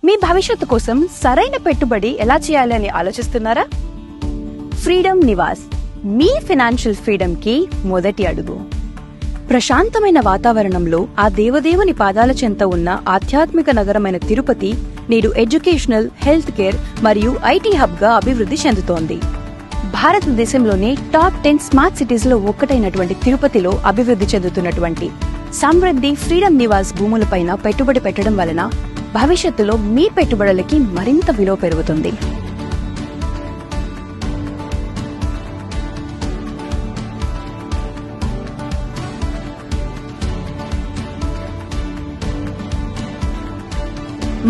మీ భవిష్యత్తు కోసం సరైన పెట్టుబడి ఎలా చేయాలని ఆలోచిస్తున్నారా? ఫ్రీడమ్ నివాస్ మీ ఫైనాన్షియల్ ఫ్రీడమ్ కి మొదటి అడుగు. ప్రశాంతమైన వాతావరణంలో ఆ దేవదేవుని పాదాల చెంత ఉన్న ఆధ్యాత్మిక నగరమైన తిరుపతి నేడు ఎడ్యుకేషనల్, హెల్త్ కేర్ మరియు ఐటీ హబ్ గా అభివృద్ధి చెందుతోంది. భారతదేశంలోనే టాప్ 10 స్మార్ట్ సిటీస్ లో ఒక్కటైనటువంటి తిరుపతిలో అభివృద్ధి చెందుతున్నటువంటి సమృద్ధి ఫ్రీడమ్ నివాస్ భూములపైన పెట్టుబడి పెట్టడం వలన భవిష్యత్తులో మీ పెట్టుబడులకి మరింత విలువ పెరుగుతుంది.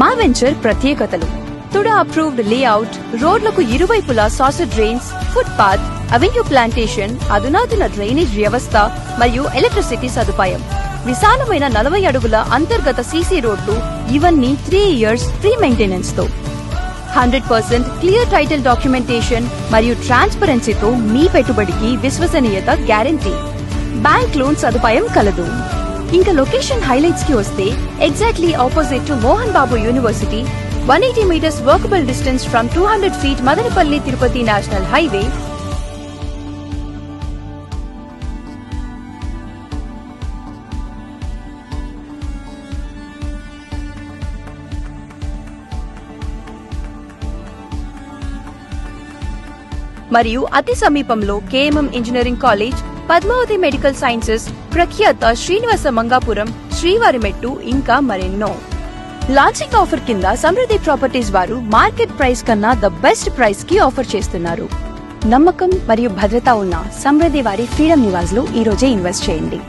మా వెంచర్ ప్రత్యేకతలు: తుడా అప్రూవ్డ్ లేఅవుట్, రోడ్లకు ఇరువైపులా saucer drains, foot path, avenue plantation, అధునాతన డ్రైనేజ్ వ్యవస్థ మరియు ఎలక్ట్రిసిటీ సదుపాయం, విశాలమైన 40 అడుగుల అంతర్గత సీసీ రోడ్లు, ఇవన్నీ 3 years ఫ్రీ మెయింటెనెన్స్ తో 100% క్లియర్ టైటిల్ డాక్యుమెంటేషన్ మరియు ట్రాన్స్పరెన్సీతో మీ పెట్టుబడికి విశ్వసనీయత గ్యారంటీ. బ్యాంక్ లోన్ సదుపాయం కలదు. ఇంకా లొకేషన్ హైలైట్స్ కి వస్తే exactly opposite to Mohan Babu university, 180 meters walkable distance from 200 feet Madanapalli Tirupati National Highway. మరియు అతి సమీపంలో KMM engineering college, Padmavathi medical sciences, ప్రఖ్యాత శ్రీనివాస మంగాపురం, శ్రీవారిమెట్టు, ఇంకా మరెన్నో. లాంచింగ్ ఆఫర్ కింద సమృద్ధి ప్రాపర్టీస్ వారు మార్కెట్ ప్రైస్ కన్నా ద బెస్ట్ ప్రైస్ కి ఆఫర్ చేస్తున్నారు. నమ్మకం మరియు భద్రత ఉన్న సమృద్ధి వారి ఫ్రీడమ్ నివాస్ లో ఈ రోజే ఇన్వెస్ట్ చేయండి.